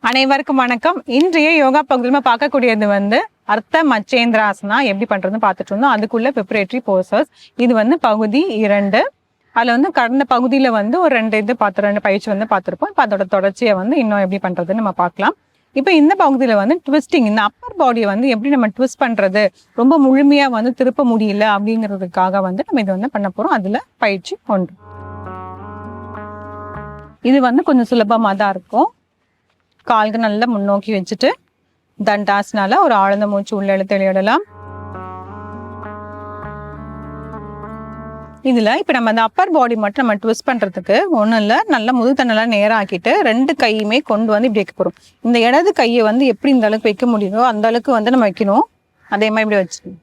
அனைவருக்கும் வணக்கம். இன்றைய யோகா பகுதியில் பார்க்கக்கூடியது அர்த்த மச்சேந்திராசனா எப்படி பண்றதுன்னு பார்த்துட்டு இருந்தோம். அதுக்குள்ள ப்ரிப்பரேட்டரி போசஸ். இது பகுதி 2. அதுல கடந்த பகுதியில ஒரு 2 பயிற்சி பார்த்துருப்போம். இப்போ அதோட தொடர்ச்சியை இன்னும் எப்படி பண்றதுன்னு நம்ம பார்க்கலாம். இப்போ இந்த பகுதியில ட்விஸ்டிங், இந்த அப்பர் பாடியை எப்படி நம்ம ட்விஸ்ட் பண்றது, ரொம்ப முழுமையா திருப்ப முடியல அப்படிங்கிறதுக்காக நம்ம இது பண்ண போறோம். அதுல பயிற்சி 1. இது கொஞ்சம் சுலபமா தான் இருக்கும். கால்கள் நல்லா முன்னோக்கி வச்சுட்டு தண்டாசனால ஒரு ஆழ்ந்த மூச்சு உள்ள இழுத்து வெளியிடலாம். இதுல இப்ப நம்ம அந்த அப்பர் பாடி மட்டும் நம்ம ட்விஸ்ட் பண்றதுக்கு ஒண்ணும் இல்ல, நல்லா முதுகுத்தண்டெல்லாம் நேரம் ஆக்கிட்டு 2 கையுமே கொண்டு இப்படி வைக்க போறோம். இந்த இடது கையை எப்படி இந்த அளவுக்கு வைக்க முடியுதோ அந்த அளவுக்கு நம்ம வைக்கணும். அதே மாதிரி இப்படி வச்சு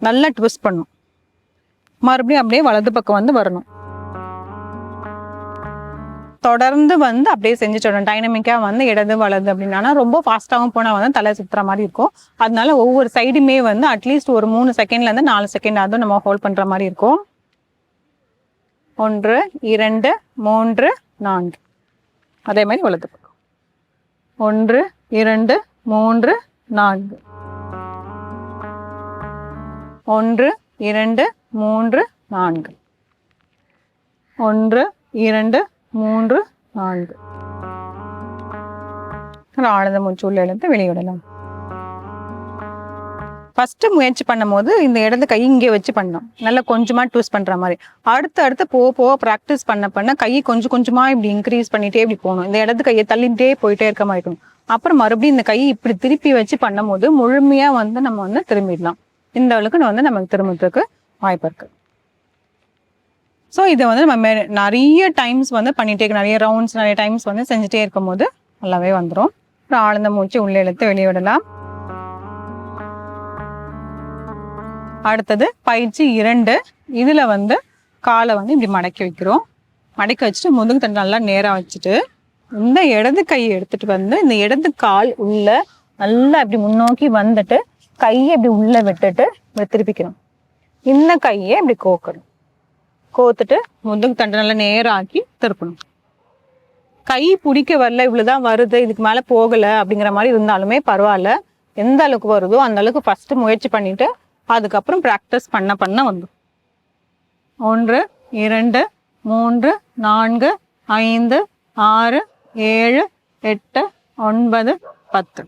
நல்லா ட்விஸ்ட் பண்ணும். மறுபடியும் அப்படியே வலது பக்கம் வரணும். தொடர்ந்து அப்படியே செஞ்சுட்டு வரணும். டைனமிக்கா இடது வலது அப்படின்னா ரொம்ப ஃபாஸ்டாகவும் போனால் தலை சுத்துற மாதிரி இருக்கும். அதனால ஒவ்வொரு சைடுமே அட்லீஸ்ட் ஒரு 3 செகண்ட்லேருந்து 4 செகண்ட் அதுவும் நம்ம ஹோல்ட் பண்ற மாதிரி இருக்கும். 1 2 3 4. அதே மாதிரி வலது பக்கம் 1 2 3 4. 1 2 3 4. 1 2 3 4. ஆழ்ந்த மூச்சு உள்ள இழுத்து வெளியிடலாம். ஃபர்ஸ்ட் முயற்சி பண்ணும் போது இந்த இடது கை இங்கே வச்சு பண்ணணும். நல்லா கொஞ்சமா ட்விஸ்ட் பண்ற மாதிரி. அடுத்து போக ப்ராக்டிஸ் பண்ண கை கொஞ்சம் கொஞ்சமா இப்படி இன்க்ரீஸ் பண்ணிட்டே இப்படி போகணும். இந்த இடது கையை தள்ளிட்டே போயிட்டே இருக்க மாதிரி இருக்கணும். அப்புறம் மறுபடியும் இந்த கையை இப்படி திருப்பி வச்சு பண்ணும் போது முழுமையா நம்ம திரும்பிடலாம். இந்த அளவுக்கு நமக்கு திரும்புறதுக்கு வாய்ப்பு இருக்கு. ஸோ இதை நம்ம நிறைய டைம்ஸ் பண்ணிட்டே நிறைய ரவுண்ட்ஸ் நிறைய டைம்ஸ் செஞ்சுட்டே இருக்கும் போது நல்லாவே வந்துடும். அப்புறம் ஆழ்ந்த மூச்சு உள்ளே இழுத்து வெளியே விடலாம். அடுத்தது பயிற்சி 2. இதுல காலை இப்படி மடக்கி வைக்கிறோம். மடக்கி வச்சுட்டு முதுகு தண்டு நல்லா நேராக வச்சுட்டு இந்த இடது கையை எடுத்துட்டு இந்த இடது கால் உள்ள நல்லா இப்படி முன்னோக்கி வந்துட்டு கையை இப்படி உள்ள விட்டுட்டு இப்படி திருப்பிக்கணும். இந்த கையை இப்படி கோக்கணும். கோத்துட்டு முதுகு தண்டை நல்லா நேராக்கி திருப்பணும். கை பிடிக்க வரல, இவ்வளவுதான் வருது, இதுக்கு மேல போகல அப்படிங்கிற மாதிரி இருந்தாலுமே பரவாயில்ல. எந்த அளவுக்கு வருதோ அந்த அளவுக்கு ஃபர்ஸ்ட் முயற்சி பண்ணிட்டு அதுக்கப்புறம் ப்ராக்டிஸ் பண்ண வந்துடும். 1 2 3 4 5 6 7 8 9 10.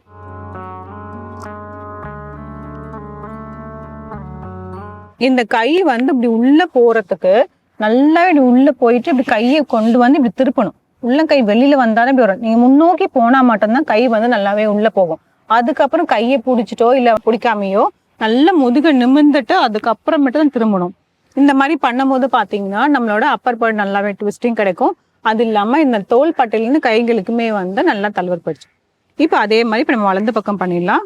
இந்த கை இப்படி உள்ள போறதுக்கு நல்லா இப்படி உள்ள போயிட்டு இப்படி கையை கொண்டு இப்படி திருப்பணும். உள்ள கை வெளியில வந்தாலும் இப்படி வரும். நீங்க முன்னோக்கி போனா மட்டும்தான் கை நல்லாவே உள்ள போகும். அதுக்கப்புறம் கையை பிடிச்சிட்டோ இல்ல பிடிக்காமையோ நல்ல முதுக நிமிர்ந்துட்டு அதுக்கப்புறமேட்டு தான் திரும்பணும். இந்த மாதிரி பண்ணும் போது பாத்தீங்கன்னா நம்மளோட அப்பர் பார்ட் நல்லாவே ட்விஸ்டிங் கிடைக்கும். அது இல்லாம இந்த தோல் பட்டையிலிருந்து கைகளுக்குமே நல்லா தழுவர் போயிடுச்சு. இப்ப அதே மாதிரி இப்ப நம்ம வலது பக்கம் பண்ணிடலாம்.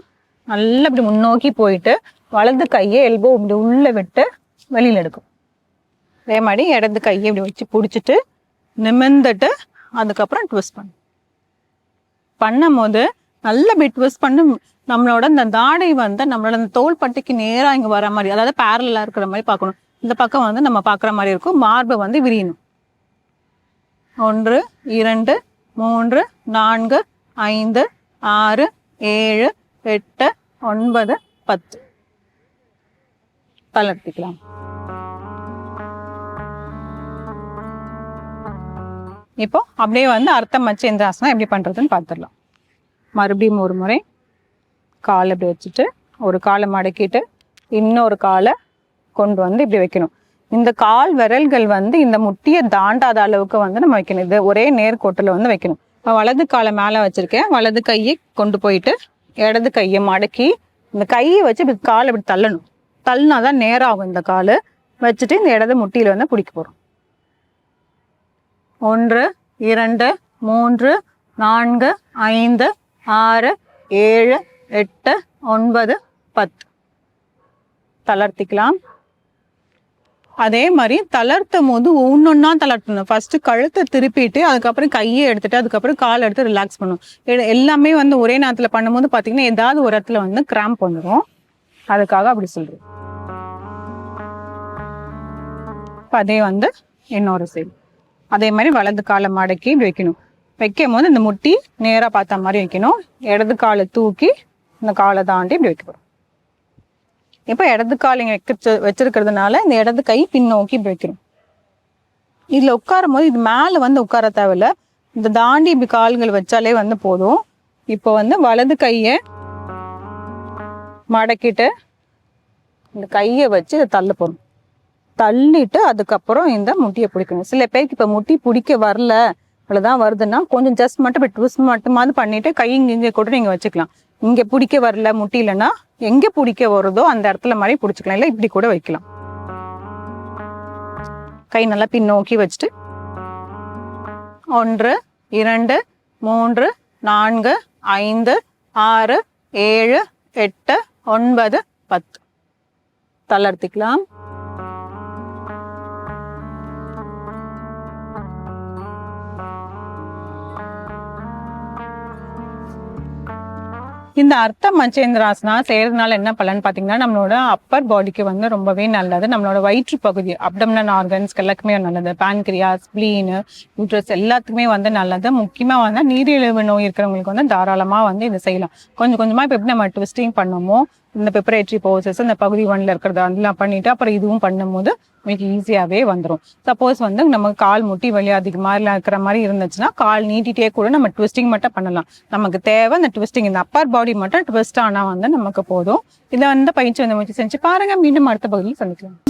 நல்லா இப்படி முன்னோக்கி போயிட்டு வலது கையை எல்போ இப்படி உள்ள விட்டு வெளியில எடுக்கும். அதே மாதிரி இடது கையை இப்படி வச்சு பிடிச்சிட்டு நிமிர்ந்துட்டு அதுக்கப்புறம் ட்விஸ்ட் பண்ணும் போது நல்லா இப்படி ட்விஸ்ட் பண்ணி நம்மளோட இந்த தாடை நம்மளோட அந்த தோல் பட்டைக்கு நேரா இங்க வர மாதிரி, அதாவது பேரலா இருக்கிற மாதிரி பார்க்கணும். இந்த பக்கம் நம்ம பார்க்குற மாதிரி இருக்கும். மார்பு விரியணும். 1 2 3 4 5 6 7 8 9 10. தளர்த்திக்கலாம். இப்போ அப்படியே அர்த்த மச்சேந்திராசனம் எப்படி பண்றதுன்னு பார்த்துடலாம். மறுபடியும் ஒரு முறை காலை இப்படி வச்சுட்டு ஒரு காலை மடக்கிட்டு இன்னொரு காலை கொண்டு இப்படி வைக்கணும். இந்த கால் விரல்கள் இந்த முட்டியை தாண்டாத அளவுக்கு நம்ம வைக்கணும். இது ஒரே நேர்கோட்டில் வைக்கணும். இப்போ வலது காலை மேலே வச்சிருக்கேன். வலது கையை கொண்டு போயிட்டு இடது கையை மடக்கி இந்த கையை வச்சு இப்படி காலை இப்படி தள்ளணும். தள்ளினாதான் நேராகும். இந்த கால் வச்சுட்டு இந்த இடது முட்டியில பிடிக்க போறோம். 1 2 3 4 5 6 7 8 9 10. தளர்த்திக்கலாம். அதே மாதிரி தளர்த்தும் போது ஒன்னொன்னா தளர்த்தணும். ஃபர்ஸ்ட் கழுத்தை திருப்பிட்டு அதுக்கப்புறம் கையை எடுத்துட்டு அதுக்கப்புறம் கால் எடுத்து ரிலாக்ஸ் பண்ணணும். எல்லாமே ஒரே நேரத்துல பண்ணும்போது பாத்தீங்கன்னா ஏதாவது ஒரு இடத்துல கிராம்ப் வந்துடும். அதுக்காக அப்படி சொல்றேன். அதே இன்னொரு சைடு அதே மாதிரி வலது காலை மடக்கி வைக்கணும். வைக்கும் போது இந்த முட்டி நேராக பார்த்த மாதிரி வைக்கணும். இடது காலை தூக்கி இந்த காலை தாண்டி இப்படி வைக்க போகிறோம். இப்போ இடது கால் இங்கே வச்சிருக்கிறதுனால இந்த இடது கை பின்னோக்கி இப்படி வைக்கணும். இதில் உட்காரும் போது இது மேலே வந்து உட்கார தேவையில்ல, இந்த தாண்டி இப்படி கால்கள் வச்சாலே வந்து போதும். இப்போ வந்து வலது கையை மடக்கிட்டு இந்த கையை வச்சு இதை தள்ள போகணும். தள்ளிட்டு அதுக்கப்புறம் இந்த முட்டியை பிடிக்கணும். சில பேருக்கு இப்போ முட்டி பிடிக்க வரல, அவ்வளோதான் வருதுன்னா கொஞ்சம் ஜஸ்ட் மட்டும் இப்போ ட்விஸ்ட் மட்டுமாவது பண்ணிட்டு கை இங்கே கூட நீங்கள் வச்சுக்கலாம். இங்கே பிடிக்க வரல முட்டி இல்லைன்னா எங்கே பிடிக்க வருதோ அந்த இடத்துல மாதிரி பிடிச்சிக்கலாம், இல்லை இப்படி கூட வைக்கலாம். கை நல்லா பின்னோக்கி வச்சுட்டு 1 2 3 4 5 6 7 8 9 10 தளர்த்திக்கலாம். இந்த அர்த்த மச்சேந்திராசனா செய்யறதுனால என்ன பலன் பார்த்தீங்கன்னா, நம்மளோட அப்பர் பாடிக்கு வந்து ரொம்பவே நல்லது. நம்மளோட வயிற்று பகுதி அப்டமினல் ஆர்கன்ஸ்க்கு எல்லாருக்குமே நல்லது. பான்கிரியாஸ், ஸ்ப்ளீனு, யூட்ரஸ் எல்லாத்துக்குமே வந்து நல்லது. முக்கியமாக வந்து நீரிழிவு நோய் இருக்கிறவங்களுக்கு வந்து தாராளமாக வந்து இதை செய்யலாம். கொஞ்சம் கொஞ்சமாக இப்போ எப்படி நம்ம ட்விஸ்டிங் பண்ணோமோ இந்த பெப்பரேட்டரி போசஸ் இந்த பகுதி 1ல இருக்கிறது அதெல்லாம் பண்ணிட்டு அப்புறம் இதுவும் பண்ணும்போது உங்களுக்கு ஈஸியாகவே வந்துடும். சப்போஸ் வந்து நம்ம கால் முட்டி வலி அதிகமாக இருக்கிற மாதிரி இருந்துச்சுன்னா கால் நீட்டிகிட்டே கூட நம்ம ட்விஸ்டிங் மட்டும் பண்ணலாம். நமக்கு தேவை இந்த ட்விஸ்டிங், இந்த அப்பர் பாடி மட்டும் ட்விஸ்ட் ஆனால் வந்து நமக்கு போதும். இதை வந்து பயிற்சி வந்து முயற்சி செஞ்சு பாருங்க. மீண்டும் அடுத்த பகுதியில் சந்திக்கலாம்.